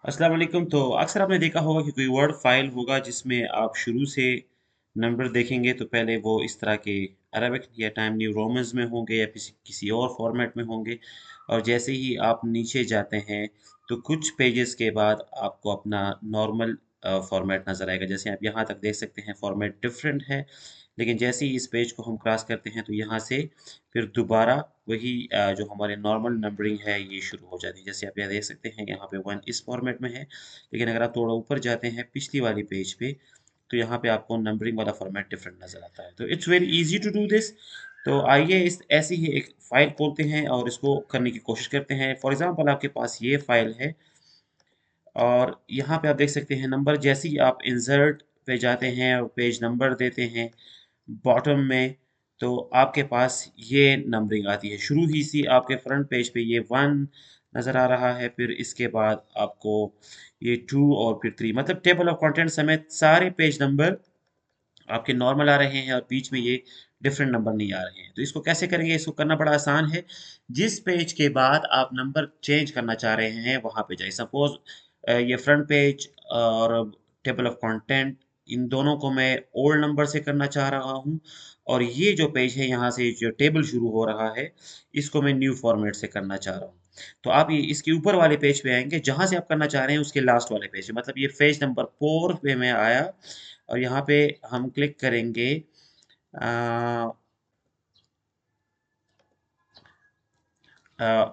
अस्सलाम वालेकुम। तो अक्सर आपने देखा होगा कि कोई वर्ड फाइल होगा जिसमें आप शुरू से नंबर देखेंगे तो पहले वो इस तरह के अरबिक या टाइम न्यू रोमन्स में होंगे या किसी किसी और फॉर्मेट में होंगे। और जैसे ही आप नीचे जाते हैं तो कुछ पेजेस के बाद आपको अपना नॉर्मल फॉर्मेट नज़र आएगा। जैसे आप यहाँ तक देख सकते हैं फॉर्मेट डिफरेंट है, लेकिन जैसे ही इस पेज को हम क्रॉस करते हैं तो यहाँ से फिर दोबारा वही जो हमारे नॉर्मल नंबरिंग है ये शुरू हो जाती है। जैसे आप यहाँ देख सकते हैं यहाँ पे 1 इस फॉर्मेट में है, लेकिन अगर आप थोड़ा ऊपर जाते हैं पिछली वाली पेज पे तो यहाँ पे आपको नंबरिंग वाला फॉर्मेट डिफरेंट नज़र आता है। तो it's very easy to do this. तो आइए इस ऐसी ही एक फ़ाइल खोलते हैं और इसको करने की कोशिश करते हैं। फॉर एग्ज़ाम्पल आपके पास ये फ़ाइल है और यहाँ पे आप देख सकते हैं नंबर। जैसे ही आप इंसर्ट पे जाते हैं और पेज नंबर देते हैं बॉटम में, तो आपके पास ये नंबरिंग आती है। शुरू ही सी आपके फ्रंट पेज पे ये 1 नज़र आ रहा है, फिर इसके बाद आपको ये 2 और फिर 3, मतलब टेबल ऑफ कंटेंट समेत सारे पेज नंबर आपके नॉर्मल आ रहे हैं और बीच में ये डिफरेंट नंबर नहीं आ रहे हैं। तो इसको कैसे करेंगे? इसको करना बड़ा आसान है। जिस पेज के बाद आप नंबर चेंज करना चाह रहे हैं वहाँ पे जाइए। सपोज़ ये फ्रंट पेज और टेबल ऑफ कंटेंट, इन दोनों को मैं ओल्ड नंबर से करना चाह रहा हूँ और ये जो पेज है यहाँ से जो टेबल शुरू हो रहा है इसको मैं न्यू फॉर्मेट से करना चाह रहा हूँ। तो आप ये इसके ऊपर वाले पेज पे आएँगे, जहाँ से आप करना चाह रहे हैं उसके लास्ट वाले पेज पे, मतलब ये पेज नंबर 4 पे मैं आया और यहाँ पे हम क्लिक करेंगे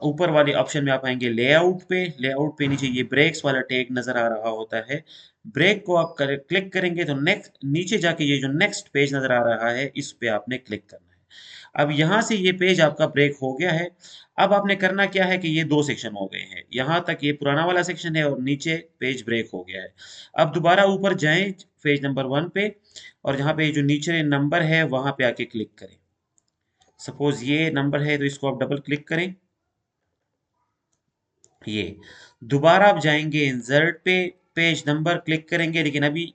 ऊपर वाले ऑप्शन में आप आएंगे लेआउट पे। लेआउट पे नीचे ये ब्रेक्स वाला टैग नजर आ रहा होता है। ब्रेक को आप क्लिक करेंगे तो नेक्स्ट नीचे जाके ये जो नेक्स्ट पेज नजर आ रहा है इस पे आपने क्लिक करना है। अब यहाँ से ये पेज आपका ब्रेक हो गया है। अब आपने करना क्या है कि ये दो सेक्शन हो गए हैं, यहाँ तक ये पुराना वाला सेक्शन है और नीचे पेज ब्रेक हो गया है। अब दोबारा ऊपर जाएं पेज नंबर 1 पे और जहाँ पे जो नीचे नंबर है वहां पे आके क्लिक करें। सपोज ये नंबर है तो इसको आप डबल क्लिक करें। ये दोबारा आप जाएंगे इंसर्ट पे, पेज नंबर क्लिक करेंगे, लेकिन अभी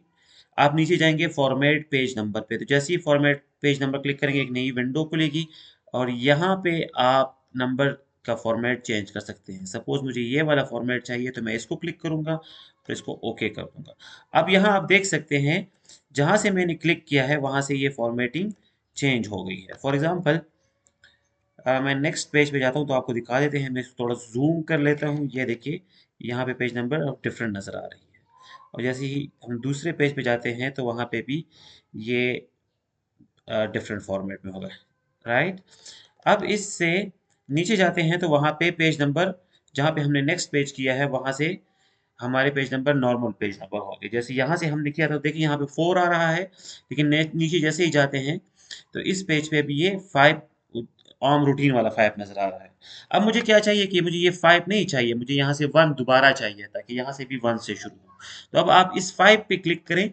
आप नीचे जाएंगे फॉर्मेट पेज नंबर पे। तो जैसे ही फॉर्मेट पेज नंबर क्लिक करेंगे एक नई विंडो खुलेगी और यहाँ पे आप नंबर का फॉर्मेट चेंज कर सकते हैं। सपोज मुझे ये वाला फॉर्मेट चाहिए तो मैं इसको क्लिक करूंगा, फिर इसको ओके कर दूंगा। अब यहाँ आप देख सकते हैं जहां से मैंने क्लिक किया है वहां से ये फॉर्मेटिंग चेंज हो गई है। फॉर एग्जाम्पल मैं नेक्स्ट पेज पे जाता हूँ तो आपको दिखा देते हैं। मैं इसको थोड़ा जूम कर लेता हूँ। ये देखिए यहाँ पे पेज नंबर अब डिफरेंट नज़र आ रही है। और जैसे ही हम दूसरे पेज पे जाते हैं तो वहाँ पे भी ये डिफरेंट फॉर्मेट में होगा, राइट। अब इससे नीचे जाते हैं तो वहाँ पे पेज नंबर जहाँ पे हमने नेक्स्ट पेज किया है वहाँ से हमारे page number normal page number होंगे। जैसे यहाँ से हमने किया था देखिए यहाँ पे 4 आ रहा है, लेकिन नीचे जैसे ही जाते हैं तो इस पेज पे भी ये 5 आर्म रूटीन वाला 5 नज़र आ रहा है। अब मुझे क्या चाहिए कि मुझे ये 5 नहीं चाहिए, मुझे यहाँ से 1 दोबारा चाहिए ताकि यहाँ से भी 1 से शुरू हो। तो अब आप इस 5 पे क्लिक करें।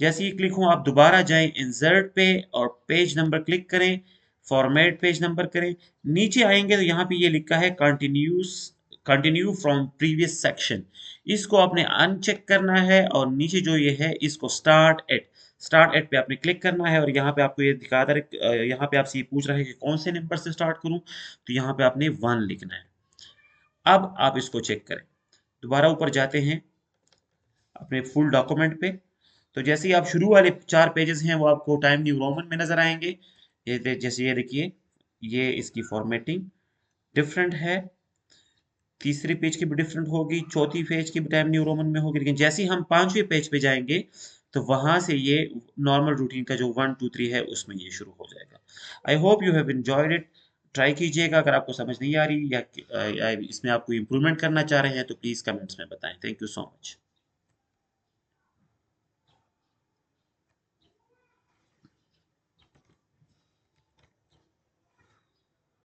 जैसे ही क्लिक हो आप दोबारा जाएं इंसर्ट पे और पेज नंबर क्लिक करें, फॉर्मेट पेज नंबर करें। नीचे आएंगे तो यहाँ पे ये लिखा है कंटिन्यू फ्रॉम प्रीवियस सेक्शन। इसको आपने अनचेक करना है और नीचे जो ये है इसको स्टार्ट एट पे आपने क्लिक करना है और यहाँ पे आपको ये दिखाता है, यहाँ पे आपसे ये पूछ रहा है कि कौन से नंबर से स्टार्ट करूं, तो यहाँ पे आपने 1 लिखना है। अब आप इसको चेक करें। दोबारा ऊपर जाते हैं अपने फुल डॉक्यूमेंट पे। तो जैसे ही आप शुरू वाले 4 पेजेस हैं वो आपको टाइम न्यू रोमन में नजर आएंगे। जैसे ये देखिए ये इसकी फॉर्मेटिंग डिफरेंट है। तीसरी पेज की भी डिफरेंट होगी, चौथी पेज की भी टाइम न्यू रोमन में होगी, लेकिन जैसे ही हम 5वें पेज पे जाएंगे तो वहां से ये नॉर्मल रूटीन का जो 1 2 3 है उसमें ये शुरू हो जाएगा। I hope you have enjoyed it. Try कीजिएगा। अगर आपको समझ नहीं आ रही या इसमें आप कोई इम्प्रूवमेंट करना चाह रहे हैं तो प्लीज़ कमेंट्स में बताएं। Thank you so much.